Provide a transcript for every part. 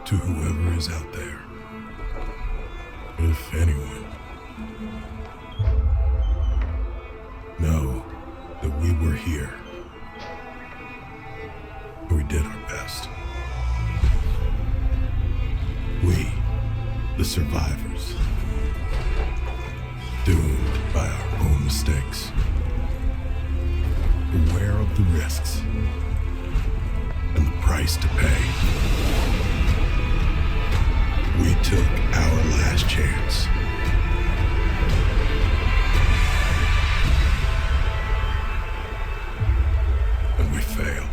to whoever is out there, if anyone, know that we were here. We did our best. We, the survivors, doomed by our own mistakes, aware of the risks and the price to pay. We took our last chance. And we failed.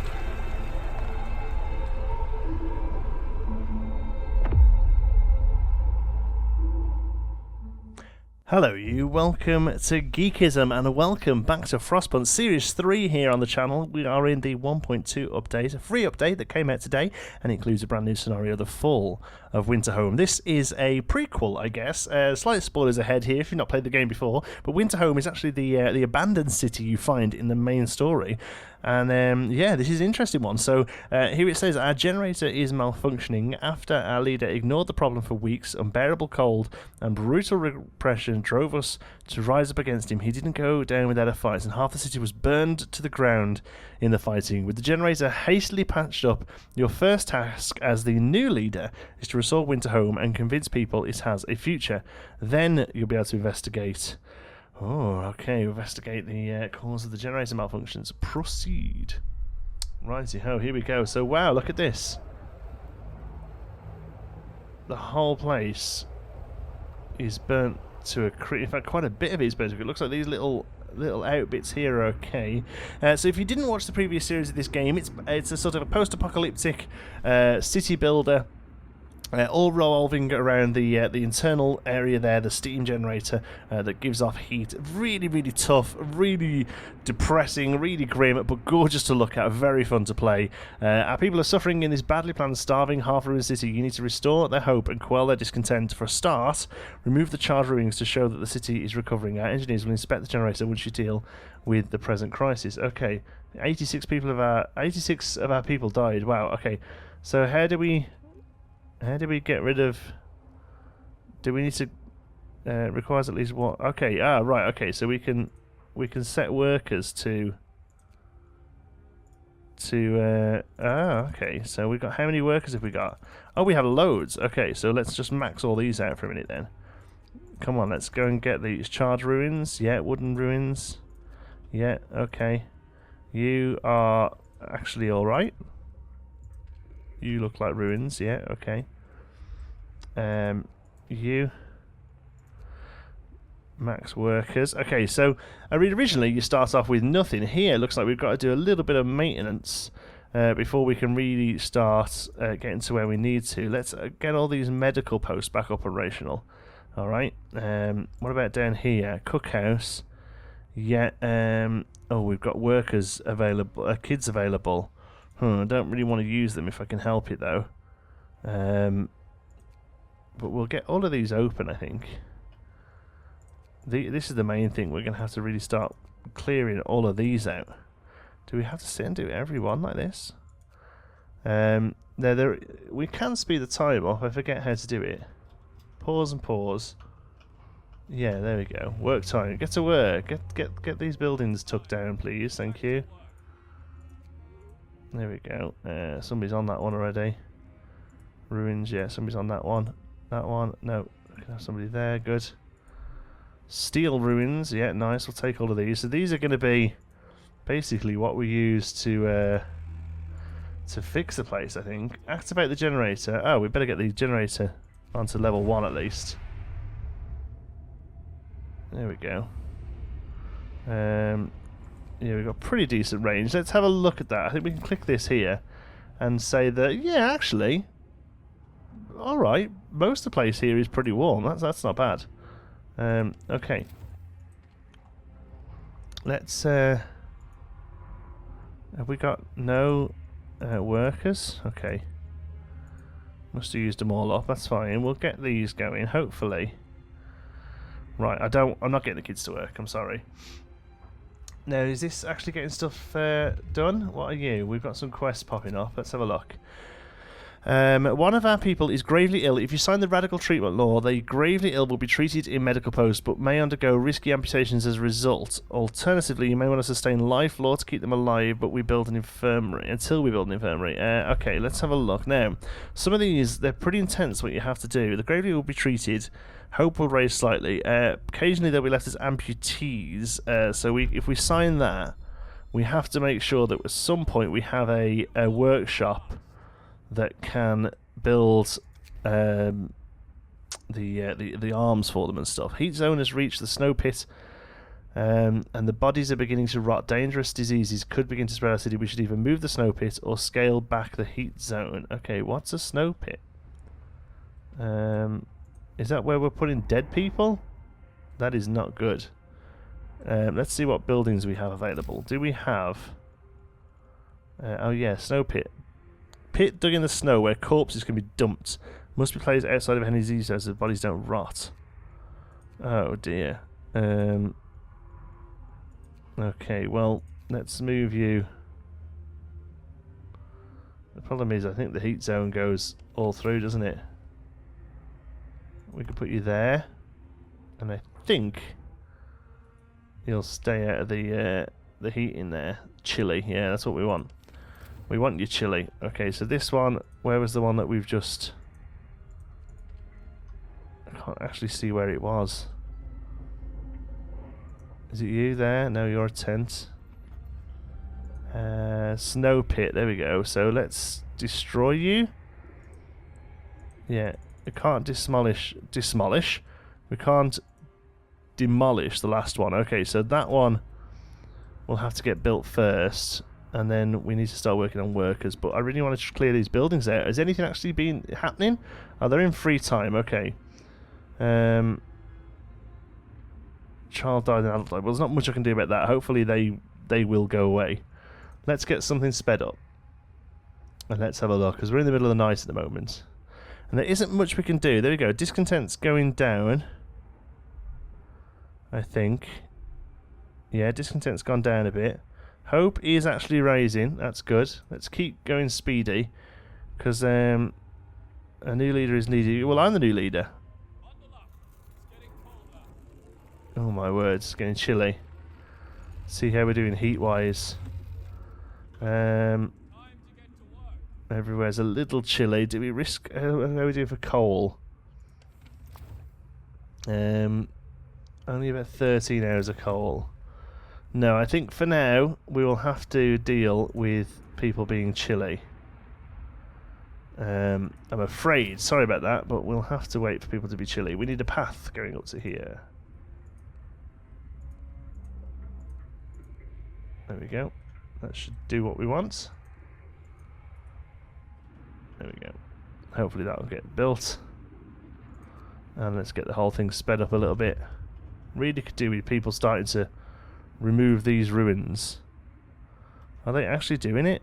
Hello you, welcome to Geekism and welcome back to Frostpunk Series 3 here on the channel. We are in the 1.2 update, a free update that came out today and includes a brand new scenario, the Fall of Winterhome. This is a prequel, I guess. Slight spoilers ahead here if you've not played the game before, but Winterhome is actually the abandoned city you find in the main story. And yeah, this is an interesting one. So here it says, our generator is malfunctioning after our leader ignored the problem for weeks. Unbearable cold and brutal repression drove us to rise up against him. He didn't go down without a fight, and half the city was burned to the ground in the fighting. With the generator hastily patched up, your first task as the new leader is to restore Winterhome and convince people it has a future. Then you'll be able to investigate. Oh, okay. Investigate the cause of the generator malfunctions. Proceed. Righty-ho, here we go. So, wow, look at this. The whole place is burnt to a... In fact, quite a bit of it is burnt to a... It looks like these little out bits here are okay. So if you didn't watch the previous series of this game, it's a sort of a post-apocalyptic city builder. All revolving around the internal area there, the steam generator that gives off heat. Really, really tough, really depressing, really grim, but gorgeous to look at, very fun to play. Our people are suffering in this badly planned, starving, half-ruined city. You need to restore their hope and quell their discontent. For a start, remove the charred ruins to show that the city is recovering. Our engineers will inspect the generator once you deal with the present crisis. Okay, 86 of our people died. Wow, okay. So how do we get rid of... Do we need to... requires at least what... Okay, right, okay, so we can set workers to... okay, so we got... How many workers have we got? Oh, we have loads. Okay, so let's just max all these out for a minute then. Come on, let's go and get these charred ruins. Yeah, wooden ruins. Yeah, okay. You are actually alright. You look like ruins, yeah, okay. You max workers. Okay, so originally you start off with nothing. Here it looks like we've got to do a little bit of maintenance before we can really start getting to where we need to. Let's get all these medical posts back operational. Alright, what about down here? Cookhouse. Yeah, oh, we've got workers available, kids available. I don't really want to use them if I can help it though. But we'll get all of these open, I think. This is the main thing. We're going to have to really start clearing all of these out. Do we have to sit and do every one like this? We can speed the time off. I forget how to do it. Pause and pause. Yeah, there we go. Work time. Get to work. Get these buildings tucked down, please. Thank you. There we go. Somebody's on that one already. Ruins, yeah, somebody's on that one. That one, no. I can have somebody there, good. Steel ruins, yeah, nice, we'll take all of these. So these are going to be basically what we use to fix the place, I think. Activate the generator. Oh, we better get the generator onto level 1 at least. There we go. Yeah, we've got pretty decent range. Let's have a look at that. I think we can click this here and say that, yeah, actually, alright, most of the place here is pretty warm. That's not bad. Okay. Let's, have we got no workers? Okay. Must have used them all up, that's fine. We'll get these going, hopefully. Right, I'm not getting the kids to work, I'm sorry. Now, is this actually getting stuff done? What are you? We've got some quests popping up. Let's have a look. One of our people is gravely ill. If you sign the radical treatment law, the gravely ill will be treated in medical post, but may undergo risky amputations as a result. Alternatively, you may want to sustain life law to keep them alive, but we build an infirmary. Until we build an infirmary. Okay, let's have a look. Now, some of these, they're pretty intense what you have to do. The gravely ill will be treated. Hope will raise slightly. Occasionally they'll be left as amputees. So if we sign that, we have to make sure that at some point we have a workshop that can build the arms for them and stuff. Heat zone has reached the snow pit, and the bodies are beginning to rot. Dangerous diseases could begin to spread our city. We should either move the snow pit or scale back the heat zone. Okay, what's a snow pit? Is that where we're putting dead people? That is not good. Let's see what buildings we have available. Do we have... oh yeah, snow pit. Pit dug in the snow where corpses can be dumped. Must be placed outside of any disease so the bodies don't rot. Oh dear. Okay, well, let's move you. The problem is I think the heat zone goes all through, doesn't it? We could put you there. And I think you'll stay out of the heat in there. Chilly, yeah, that's what we want. We want you chilly. Okay, so this one, where was the one that we've just... I can't actually see where it was. Is it you there? No, you're a tent. Snow pit, there we go. So let's destroy you. Yeah, we can't demolish. We can't demolish the last one. Okay, so that one will have to get built first. And then we need to start working on workers. But I really want to clear these buildings out. Has anything actually been happening? Oh, they're in free time. Okay. Child died in adult life. Well, there's not much I can do about that. Hopefully they will go away. Let's get something sped up. And let's have a look. Because we're in the middle of the night at the moment. And there isn't much we can do. There we go. Discontent's going down. I think. Yeah, discontent's gone down a bit. Hope is actually rising. That's good. Let's keep going speedy, because a new leader is needed. Well, I'm the new leader. Oh my word, it's getting chilly. Let's see how we're doing heat-wise. Everywhere's a little chilly. Do we risk... how are we doing for coal? Only about 13 hours of coal. No, I think for now we will have to deal with people being chilly. I'm afraid, sorry about that, but we'll have to wait for people to be chilly. We need a path going up to here. There we go. That should do what we want. There we go. Hopefully that will get built. And let's get the whole thing sped up a little bit. Really could do with people starting to remove these ruins. Are they actually doing it?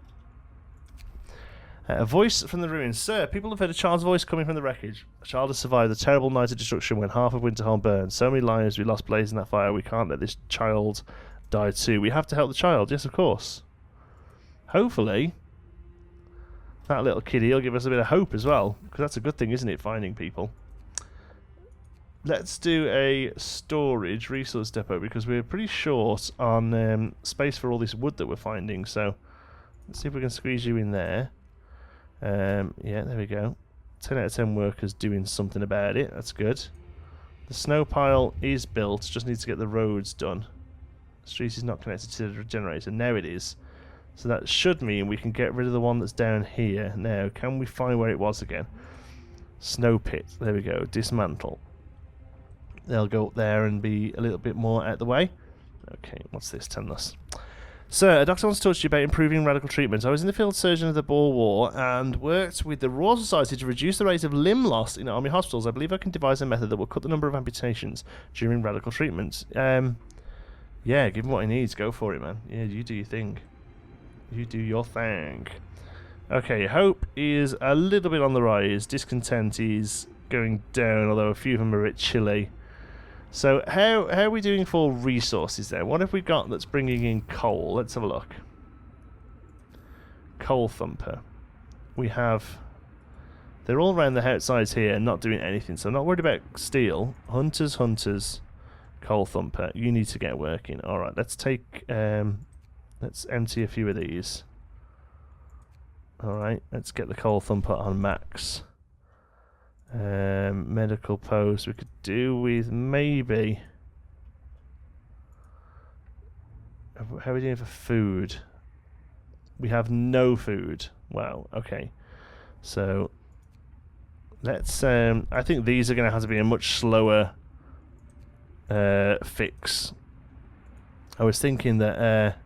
A voice from the ruins. Sir, people have heard a child's voice coming from the wreckage. A child has survived the terrible night of destruction when half of Winterhome burned. So many lives we lost blazing that fire. We can't let this child die too. We have to help the child. Yes, of course. Hopefully that little kiddie will give us a bit of hope as well, because that's a good thing, isn't it, finding people. Let's do a storage resource depot, because we're pretty short on space for all this wood that we're finding. So let's see if we can squeeze you in there. Yeah, there we go. 10 out of 10 workers doing something about it. That's good. The snow pile is built, just needs to get the roads done. The street is not connected to the generator. Now it is. So that should mean we can get rid of the one that's down here. Now, can we find where it was again? Snow pit. There we go. Dismantle. They'll go up there and be a little bit more out the way. Okay, what's this? Tell us. Sir, a doctor wants to talk to you about improving radical treatment. I was in the field surgeon of the Boer War and worked with the Royal Society to reduce the rate of limb loss in army hospitals. I believe I can devise a method that will cut the number of amputations during radical treatment. Yeah, give him what he needs. Go for it, man. Yeah, you do your thing. You do your thing. Okay, hope is a little bit on the rise. Discontent is going down, although a few of them are a bit chilly. So how are we doing for resources there? What have we got that's bringing in coal? Let's have a look. Coal thumper. We have They're all around the outsides here and not doing anything, so I'm not worried about steel. Hunters, coal thumper. You need to get working. Alright, let's take... let's empty a few of these. Alright, let's get the coal thumper on max. Medical post. We could do with maybe... How are we doing for food? We have no food. Wow, okay. So... let's, I think these are going to have to be a much slower fix. I was thinking that,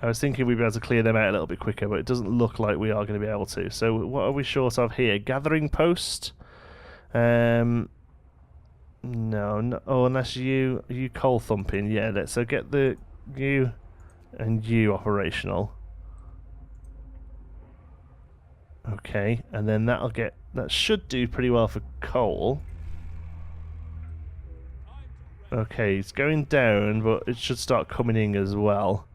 we'd be able to clear them out a little bit quicker, but it doesn't look like we are going to be able to. So what are we short of here? Gathering post? No, oh, unless you coal thumping. Yeah, so get the you and you operational. Okay, and then that should do pretty well for coal. Okay, it's going down, but it should start coming in as well.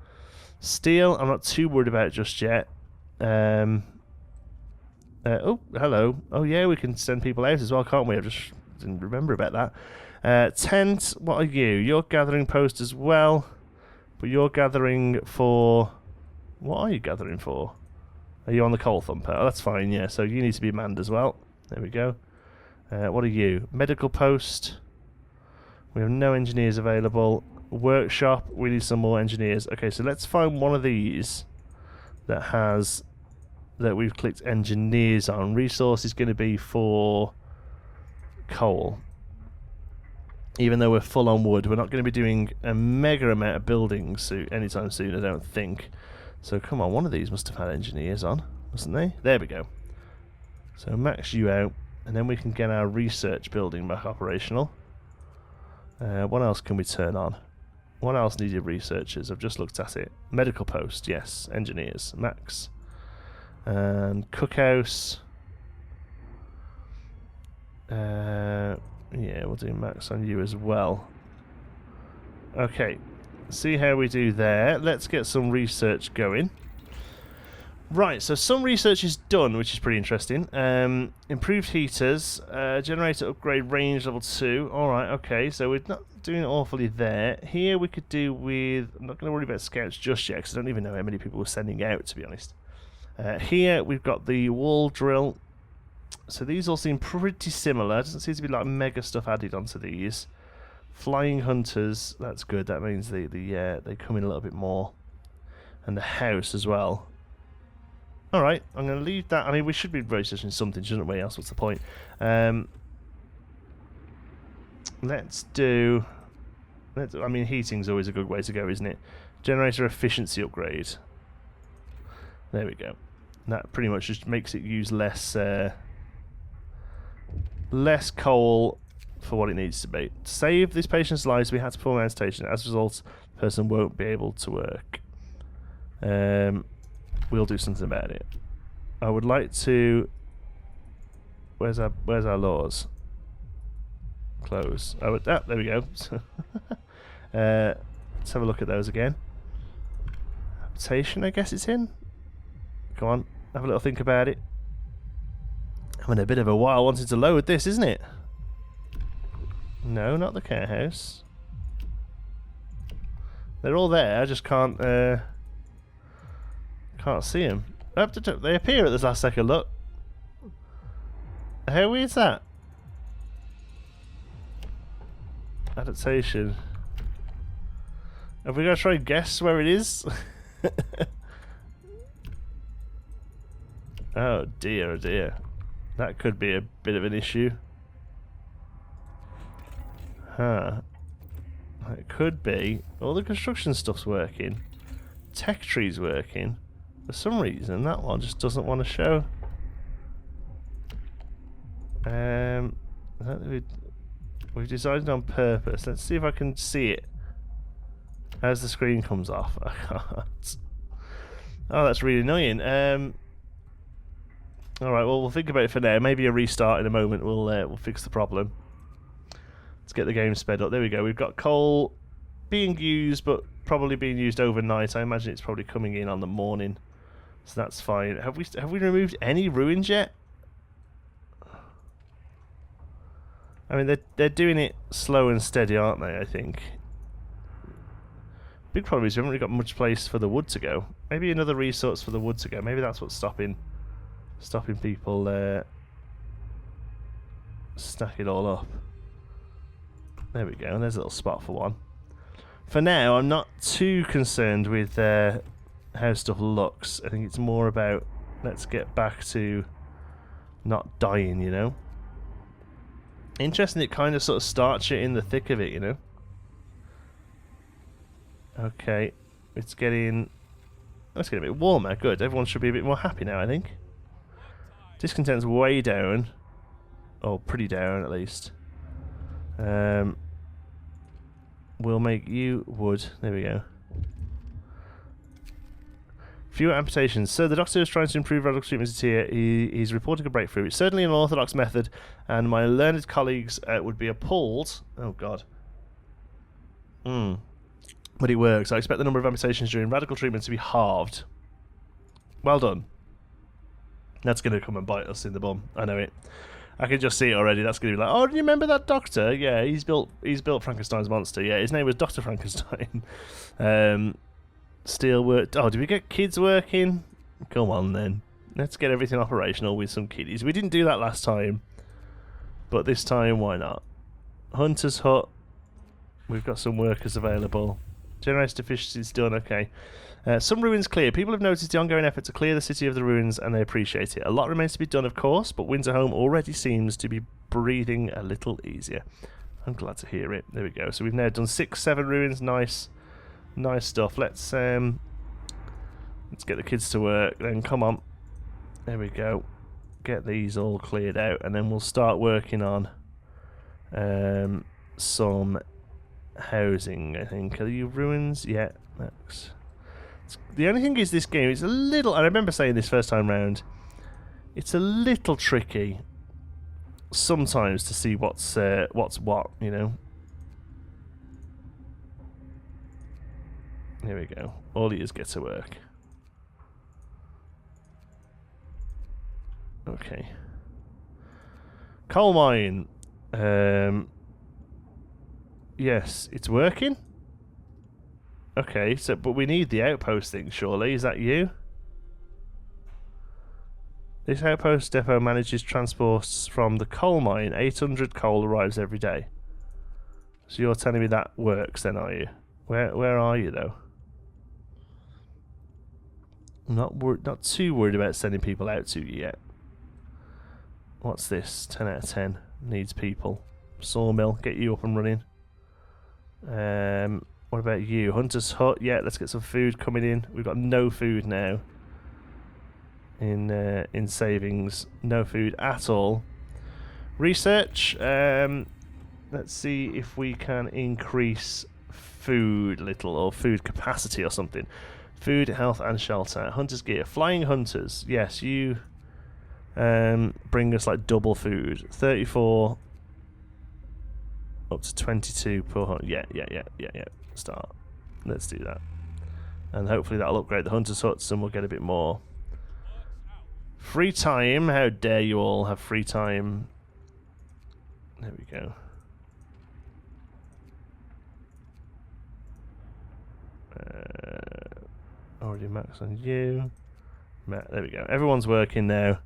Steel, I'm not too worried about just yet. Oh, hello. Oh yeah, we can send people out as well, can't we? I just didn't remember about that. Tent, what are you? You're gathering post as well, but you're gathering for... what are you gathering for? Are you on the coal thumper? Oh, that's fine, yeah. So you need to be manned as well. There we go. What are you? Medical post. We have no engineers available. Workshop. We need some more engineers. Okay, so let's find one of these that we've clicked engineers on. Resource is going to be for coal. Even though we're full on wood, we're not going to be doing a mega amount of buildings anytime soon, I don't think. So come on, one of these must have had engineers on, mustn't they? There we go. So max you out, and then we can get our research building back operational. What else can we turn on? What else needed researchers? I've just looked at it. Medical post, yes. Engineers, max. And cookhouse. Yeah, we'll do max on you as well. Okay. See how we do there. Let's get some research going. Right, so some research is done, which is pretty interesting. Improved heaters, generator upgrade range level 2. Alright, okay, so we're not doing awfully there. Here we could do with... I'm not going to worry about scouts just yet, because I don't even know how many people we're sending out, to be honest. Here we've got the wall drill. So these all seem pretty similar. Doesn't seem to be like mega stuff added onto these. Flying hunters, that's good. That means they come in a little bit more. And the house as well. Alright, I'm going to leave that. I mean, we should be researching something, shouldn't we? Else, what's the point? Let's do... I mean, heating's always a good way to go, isn't it? Generator efficiency upgrade. There we go. That pretty much just makes it use less coal for what it needs to be. To save this patient's lives, we had to perform an amputation. As a result, the person won't be able to work. We'll do something about it. I would like to... Where's our laws? Close. There we go. Let's have a look at those again. Amputation, I guess it's in. Come on, have a little think about it. I'm in a bit of a while wanting to load this, isn't it? No, not the care house. They're all there. I just can't see them. They appear at this last second. Look. How weird is that? Adaptation. Have we got to try and guess where it is? Oh dear, oh dear. That could be a bit of an issue. Huh. It could be. All the construction stuff's working. Tech tree's working. For some reason, that one just doesn't want to show. We've decided on purpose. Let's see if I can see it as the screen comes off. I can't. Oh, that's really annoying. Alright, well, we'll think about it for now. Maybe a restart in a moment we'll fix the problem. Let's get the game sped up. There we go. We've got coal being used, but probably being used overnight. I imagine it's probably coming in on the morning. So that's fine. Have we removed any ruins yet? I mean, they're doing it slow and steady, aren't they, I think. Big problem is we haven't really got much place for the wood to go. Maybe another resource for the wood to go. Maybe that's what's stopping people stack it all up. There we go, and there's a little spot for one. For now, I'm not too concerned with how stuff looks. I think it's more about let's get back to not dying, you know. Interesting, it kind of sort of starts you in the thick of it, you know. Okay, it's getting a bit warmer. Good, everyone should be a bit more happy now, I think. Discontent's way down. Oh, pretty down at least. We'll make you wood. There we go. Fewer amputations. So the doctor is trying to improve radical treatment here. He's reporting a breakthrough. It's certainly an unorthodox method, and my learned colleagues would be appalled. Oh God. But it works. I expect the number of amputations during radical treatment to be halved. Well done. That's going to come and bite us in the bum. I know it. I can just see it already. That's going to be like, oh, do you remember that doctor? Yeah, he's built Frankenstein's monster. Yeah, his name was Dr. Frankenstein. Steel work. Oh, do we get kids working? Come on then. Let's get everything operational with some kiddies. We didn't do that last time, but this time, why not? Hunter's hut. We've got some workers available. Generator deficiency is done. Okay. Some ruins clear. People have noticed the ongoing effort to clear the city of the ruins, and they appreciate it. A lot remains to be done, of course, but Winterhome already seems to be breathing a little easier. I'm glad to hear it. There we go. So we've now done 6-7 ruins. Nice stuff. Let's get the kids to work. Then come on. There we go. Get these all cleared out, and then we'll start working on some housing. I think. Are you ruins? Yeah. That's. The only thing is this game is a little, and I remember saying this first time round, it's a little tricky sometimes to see what's what, you know. Here we go. All ears get to work. Okay. Coal mine. Yes, it's working. Okay, so but we need the outpost thing, surely. Is that you? This outpost depot manages transports from the coal mine. 800 coal arrives every day. So you're telling me that works then, are you? Where are you though? I'm not too worried about sending people out to you yet. What's this? 10 out of 10. Needs people. Sawmill, get you up and running. What about you? Hunter's hut. Yeah, let's get some food coming in. We've got no food now. In savings, no food at all. Research. Let's see if we can increase food a little, or food capacity or something. Food, health, and shelter. Hunter's gear. Flying hunters. Yes, you bring us like double food. 34 up to 22 per hunter. Yeah. Start. Let's do that. And hopefully that'll upgrade the hunter's huts and we'll get a bit more. Free time. How dare you all have free time. There we go. Already max on you. There we go. Everyone's working now.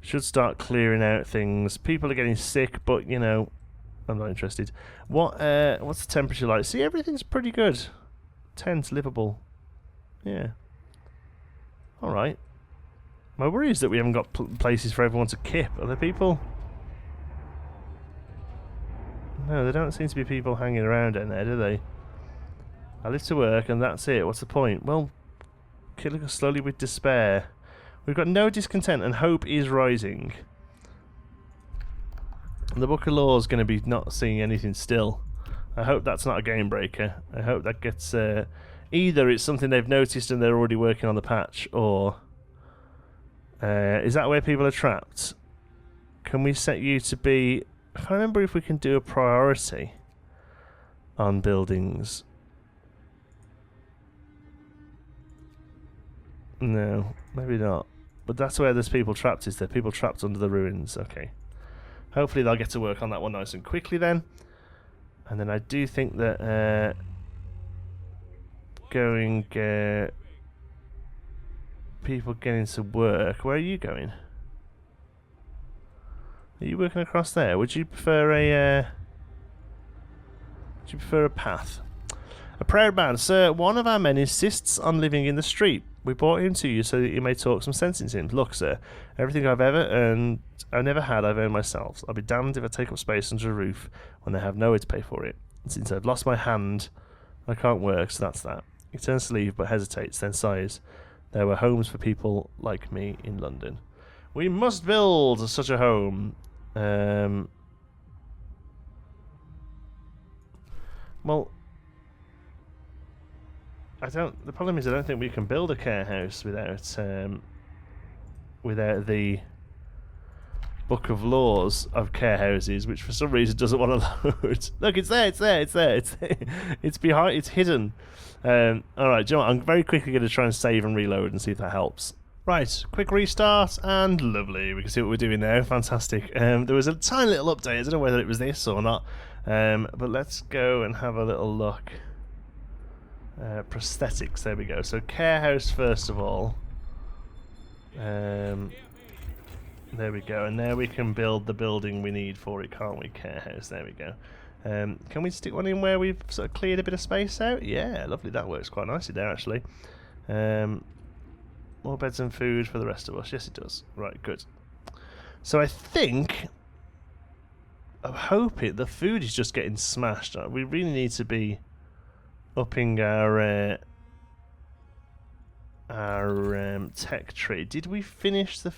Should start clearing out things. People are getting sick, but you know, I'm not interested. What's the temperature like? See, everything's pretty good. 10's livable. Yeah. Alright. My worry is that we haven't got places for everyone to kip. Are there people? No, there don't seem to be people hanging around in there, do they? I live to work and that's it. What's the point? Well, killing us slowly with despair. We've got no discontent and hope is rising. The Book of Law is going to be not seeing anything still. I hope that's not a game breaker. I hope that gets... either it's something they've noticed and they're already working on the patch, or... is that where people are trapped? Can we set you to be... I can't remember if we can do a priority on buildings. No, maybe not. But that's where there's people trapped, is there? People trapped under the ruins. Okay. Hopefully they'll get to work on that one nice and quickly then. And then I do think that people getting to work. Where are you going? Are you working across there? Would you prefer a path? A proud man, sir. One of our men insists on living in the street. We brought him to you so that you may talk some sense into him. Look, sir, everything I've never had, I've earned myself. I'll be damned if I take up space under a roof when I have nowhere to pay for it. Since I've lost my hand, I can't work, so that's that. He turns to leave, but hesitates, then sighs. There were homes for people like me in London. We must build such a home. Well, the problem is I don't think we can build a care house without the book of laws of care houses, which for some reason doesn't want to load. Look, it's there. It's behind. It's hidden. All right, do you know what? I'm very quickly going to try and save and reload and see if that helps. Right, quick restart, and lovely. We can see what we're doing now. Fantastic. There was a tiny little update. I don't know whether it was this or not, but let's go and have a little look. Prosthetics, there we go. So care house first of all. There we go, and there we can build the building we need for it, can't we? Care house, there we go. Can we stick one in where we've sort of cleared a bit of space out? Yeah, lovely, that works quite nicely there actually. More beds and food for the rest of us. Yes, it does. Right, good. So I think, I'm hoping the food is just getting smashed. We really need to be upping our tech tree. Did we finish the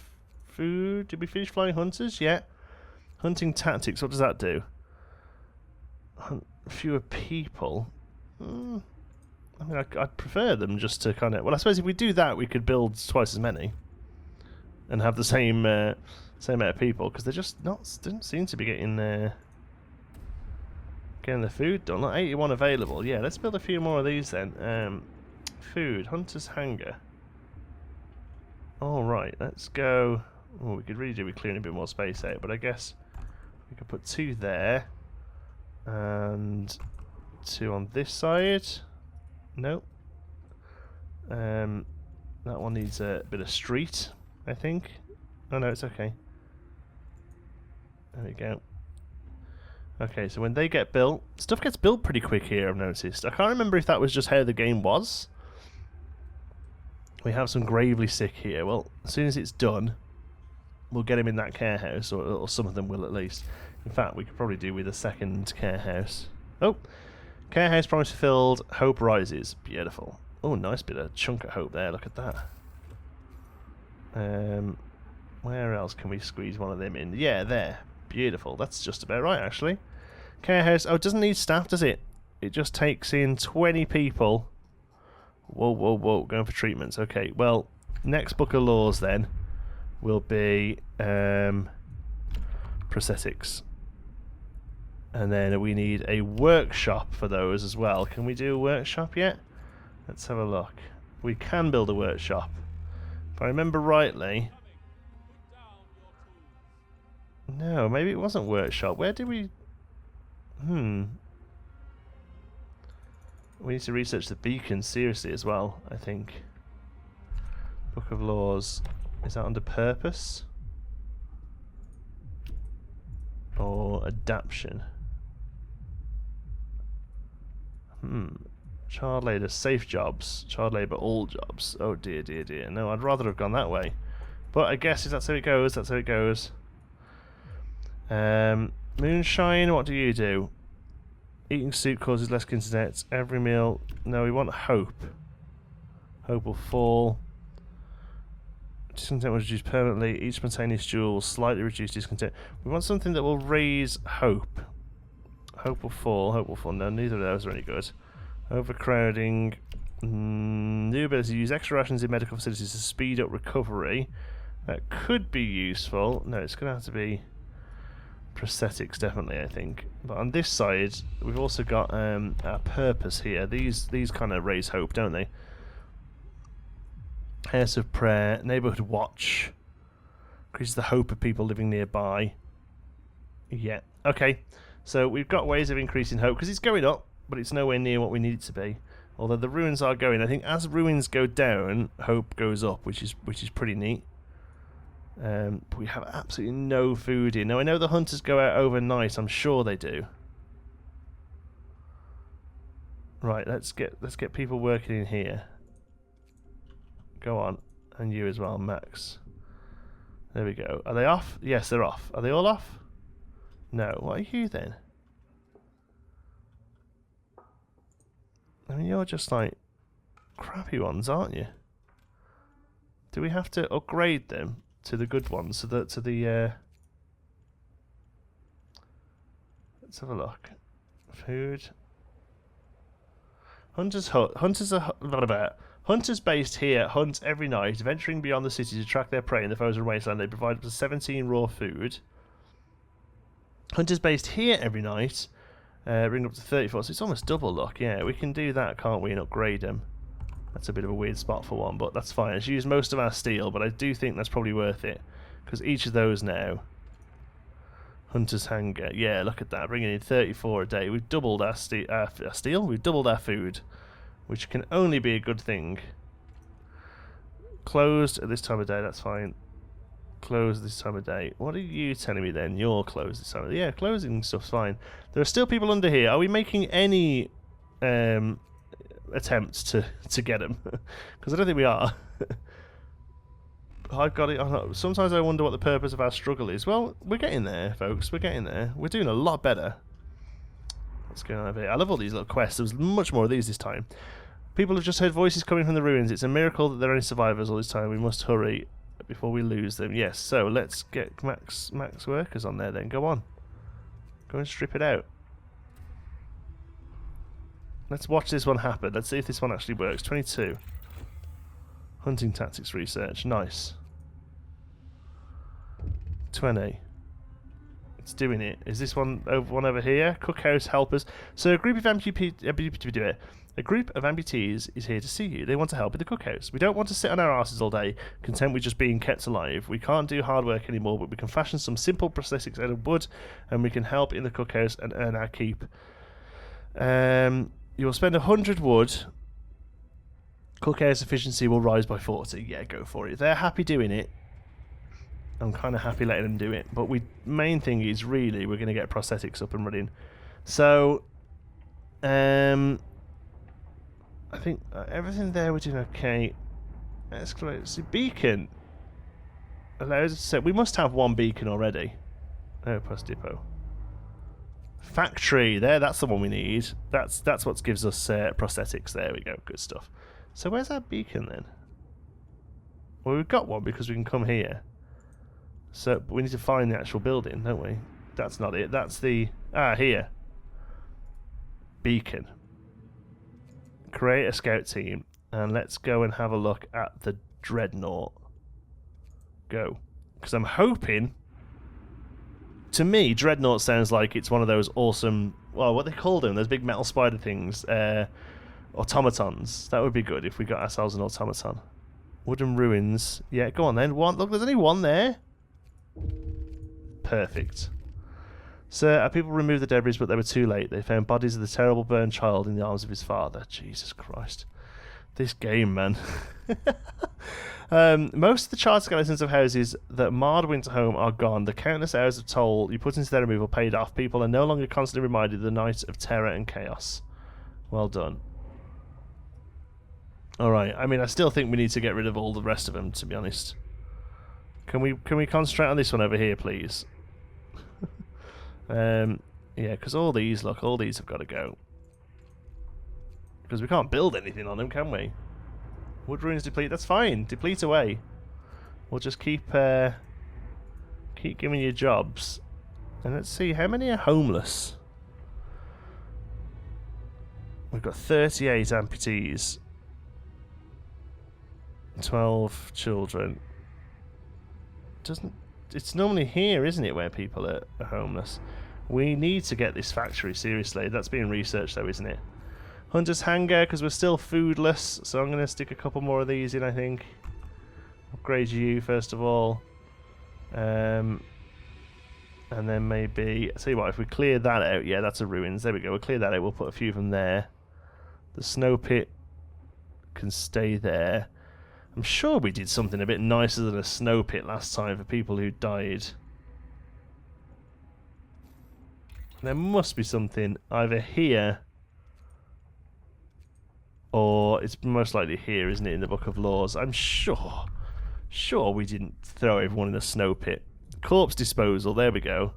food? Did we finish flying hunters? Yeah. Hunting tactics. What does that do? Fewer people. I mean, I'd prefer them just to kind of... Well, I suppose if we do that, we could build twice as many and have the same amount of people, because they're just didn't seem to be getting the food done. Like 81 available. Yeah, let's build a few more of these then. Food, hunter's hanger. All right, let's go. Oh, we could really do with clearing a bit more space out, but I guess we could put 2 there and 2 on this side. Nope. That one needs a bit of street, I think. Oh no, it's okay. There we go. Okay, so when they get built, stuff gets built pretty quick here, I've noticed. I can't remember if that was just how the game was. We have some gravely sick here. Well, as soon as it's done, we'll get him in that care house, or some of them will at least. In fact, we could probably do with a second care house. Oh! Care house promise fulfilled, hope rises. Beautiful. Oh, nice bit of chunk of hope there, look at that. Where else can we squeeze one of them in? Yeah, there. Beautiful. That's just about right, actually. Care house. Oh, it doesn't need staff, does it? It just takes in 20 people. Whoa, whoa, whoa. Going for treatments. Okay, well, next book of laws then will be prosthetics. And then we need a workshop for those as well. Can we do a workshop yet? Let's have a look. We can build a workshop. If I remember rightly... No, maybe it wasn't workshop. Where did we... We need to research the beacon seriously as well, I think. Book of Laws. Is that under purpose? Or adaption? Child labour, safe jobs. Child labour, all jobs. Oh dear, dear, dear. No, I'd rather have gone that way. But I guess if that's how it goes, that's how it goes. Moonshine, what do you do? Eating soup causes less internet. Every meal... No, we want hope. Hope will fall. Discontent will reduce permanently. Each spontaneous duel will slightly reduce discontent. We want something that will raise hope. Hope will fall. Hope will fall. No, neither of those are any good. Overcrowding. New ability to use extra rations in medical facilities to speed up recovery. That could be useful. No, it's going to have to be prosthetics, definitely, I think. But on this side, we've also got our purpose here. These kind of raise hope, don't they? House of Prayer, Neighbourhood Watch. Increases the hope of people living nearby. Yeah. Okay. So we've got ways of increasing hope because it's going up, but it's nowhere near what we need it to be. Although the ruins are going. I think as ruins go down, hope goes up, which is pretty neat. But we have absolutely no food here. Now I know the hunters go out overnight. I'm sure they do. Right. Let's get people working in here. Go on, and you as well, Max. There we go. Are they off? Yes, they're off. Are they all off? No. What are you then? I mean, you're just like crappy ones, aren't you? Do we have to upgrade them to the good ones? So that let's have a look. Food. Hunters based here hunt every night, venturing beyond the city to track their prey in the frozen wasteland. They provide up to 17 raw food. Hunters based here every night bring up to 34, so it's almost double luck. Yeah, we can do that, can't we, and upgrade them. That's a bit of a weird spot for one, but that's fine. Let's use most of our steel, but I do think that's probably worth it, because each of those now... Hunter's Hanger. Yeah, look at that, bringing in 34 a day. We've doubled our steel, we've doubled our food, which can only be a good thing. Closed at this time of day, that's fine. Closed this time of day. What are you telling me then? You're closed this time of day. Yeah, closing stuff's fine. There are still people under here. Are we making any attempts to get them? Because I don't think we are. I've got it. Sometimes I wonder what the purpose of our struggle is. Well, we're getting there, folks. We're getting there. We're doing a lot better. What's going on over here? I love all these little quests. There was much more of these this time. People have just heard voices coming from the ruins. It's a miracle that there are any survivors all this time. We must hurry before we lose them. Yes, so let's get max workers on there then. Go on. Go and strip it out. Let's watch this one happen. Let's see if this one actually works. 22. Hunting tactics research. Nice. 20. It's doing it. Is this one over here? Cookhouse helpers. So a group of amputees is here to see you. They want to help with the cookhouse. We don't want to sit on our asses all day, content with just being kept alive. We can't do hard work anymore, but we can fashion some simple prosthetics out of wood, and we can help in the cookhouse and earn our keep. You will spend 100 wood. Cookhouse efficiency will rise by 40. Yeah, go for it. They're happy doing it. I'm kind of happy letting them do it. But main thing is really we're going to get prosthetics up and running. So, I think everything there we're doing okay. Excellent. See, beacon allows us to set. We must have one beacon already. Oh, post depot. Factory. There, that's the one we need. That's what gives us prosthetics. There we go. Good stuff. So where's our beacon then? Well, we've got one because we can come here. So but we need to find the actual building, don't we? That's not it. That's the... here. Beacon. Create a scout team. And let's go and have a look at the Dreadnought. Go. Because I'm hoping... To me, Dreadnought sounds like it's one of those awesome... Well, what they call them? Those big metal spider things. Automatons. That would be good if we got ourselves an automaton. Wooden ruins. Yeah, go on then. One. Look, there's only one there. Perfect. Sir, our people removed the debris, but they were too late. They found bodies of the terrible burned child in the arms of his father. Jesus Christ. This game, man. Most of the charred skeletons of houses that marred Winterhome are gone. The countless hours of toll you put into their removal paid off. People are no longer constantly reminded of the night of terror and chaos. Well done. Alright, I mean, I still think we need to get rid of all the rest of them, to be honest. Can we concentrate on this one over here, please? Yeah, because all these have got to go. Because we can't build anything on them, can we? Wood ruins deplete, that's fine. Deplete away. We'll just keep giving you jobs. And let's see, how many are homeless? We've got 38 amputees. 12 children. It's normally here, isn't it, where people are homeless? We need to get this factory, seriously. That's being researched though, isn't it? Hunter's Hanger, because we're still foodless, so I'm going to stick a couple more of these in, I think. Upgrade you, first of all. And And then maybe, I'll tell you what, if we clear that out, yeah, that's a ruins. There we go. We'll clear that out. We'll put a few of them there. The snow pit can stay there. I'm sure we did something a bit nicer than a snow pit last time for people who died. There must be something either here or it's most likely here, isn't it, in the Book of Laws? I'm sure we didn't throw everyone in a snow pit. Corpse disposal, there we go.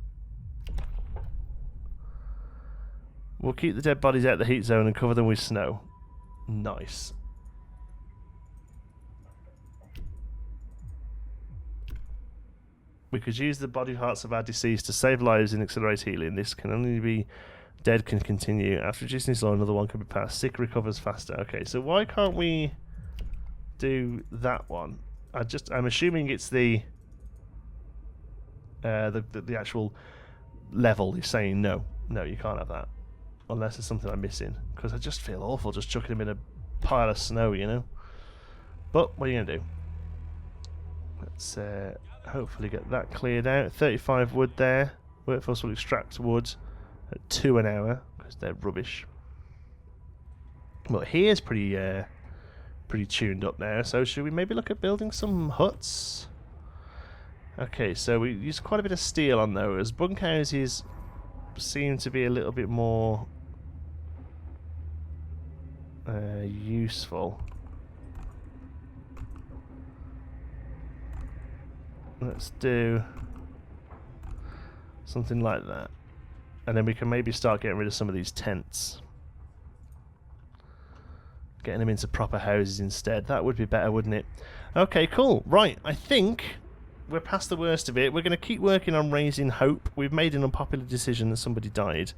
We'll keep the dead bodies out of the heat zone and cover them with snow. Nice. We could use the body parts of our deceased to save lives and accelerate healing. This can only be... Dead can continue. After reducing this law, another one can be passed. Sick recovers faster. Okay, so why can't we do that one? I'm assuming it's the actual level is saying no, you can't have that unless there's something I'm missing, because I just feel awful just chucking them in a pile of snow, you know. But what are you gonna do? Let's hopefully get that cleared out. 35 wood there. Workforce will extract wood at 2 an hour because they're rubbish. But here's pretty tuned up now, so should we maybe look at building some huts? Okay, so we used quite a bit of steel on those. Bunkhouses seem to be a little bit more useful. Let's do something like that. And then we can maybe start getting rid of some of these tents. Getting them into proper houses instead. That would be better, wouldn't it? Okay, cool. Right, I think we're past the worst of it. We're going to keep working on raising hope. We've made an unpopular decision that somebody died.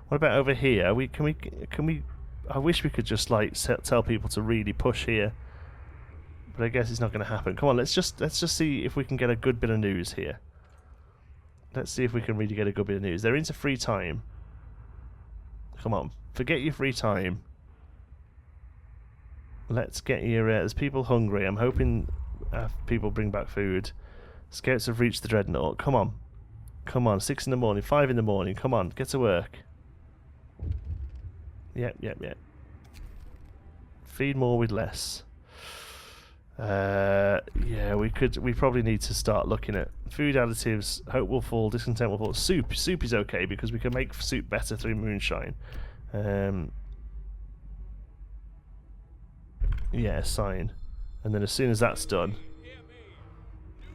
What about over here? Can we? I wish we could just like tell people to really push here, but I guess it's not going to happen. Come on, let's just see if we can get a good bit of news here. Let's see if we can really get a good bit of news. They're into free time. Come on, forget your free time. Let's get your... there's people hungry. I'm hoping people bring back food. Scouts have reached the dreadnought. Come on. Come on, 6 in the morning, 5 in the morning. Come on, get to work. Yep. Feed more with less. Yeah, we probably need to start looking at food additives. Hope will fall, discontent will fall. Soup is okay because we can make soup better through moonshine. Yeah, sign. And then as soon as that's done,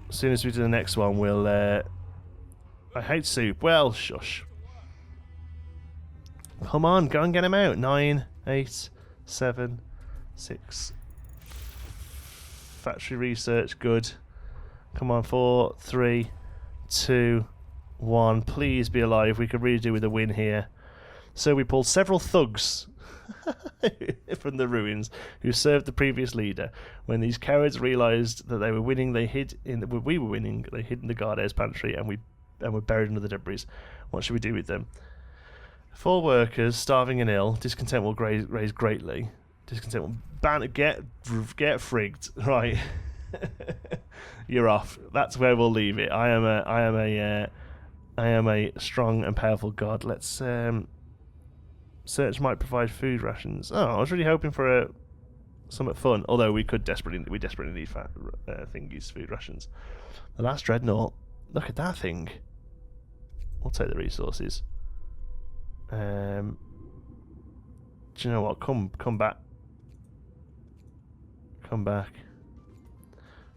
as soon as we do the next one, we'll I hate soup. Well, shush. Come on, go and get him out. 9, 8, 7, 6. Factory research, good. Come on, 4, 3, 2, 1. Please be alive. We could really do with a win here. So we pulled several thugs from the ruins who served the previous leader. When these cowards realised that they were winning, they hid in. We were winning. They hid in the guardhouse pantry, and were buried under the debris. What should we do with them? 4 workers, starving and ill. Discontent will raise greatly. Discontent will get frigged. Right. You're off. That's where we'll leave it. I am a strong and powerful god. Let's search might provide food rations. Oh, I was really hoping for something fun. Although we desperately need thingies, food rations. The last dreadnought. Look at that thing. We'll take the resources. Do you know what? Come back. Come back.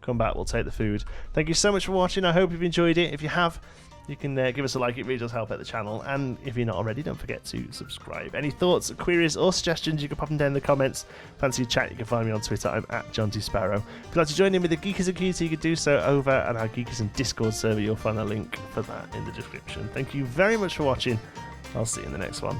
We'll take the food. Thank you so much for watching. I hope you've enjoyed it. If you have, you can give us a like. It really does help out the channel. And if you're not already, don't forget to subscribe. Any thoughts, queries, or suggestions, you can pop them down in the comments. Fancy a chat, you can find me on Twitter. I'm at John T. Sparrow. If you'd like to join in with the Geekism community, you can do so over at our Geekism Discord server. You'll find a link for that in the description. Thank you very much for watching. I'll see you in the next one.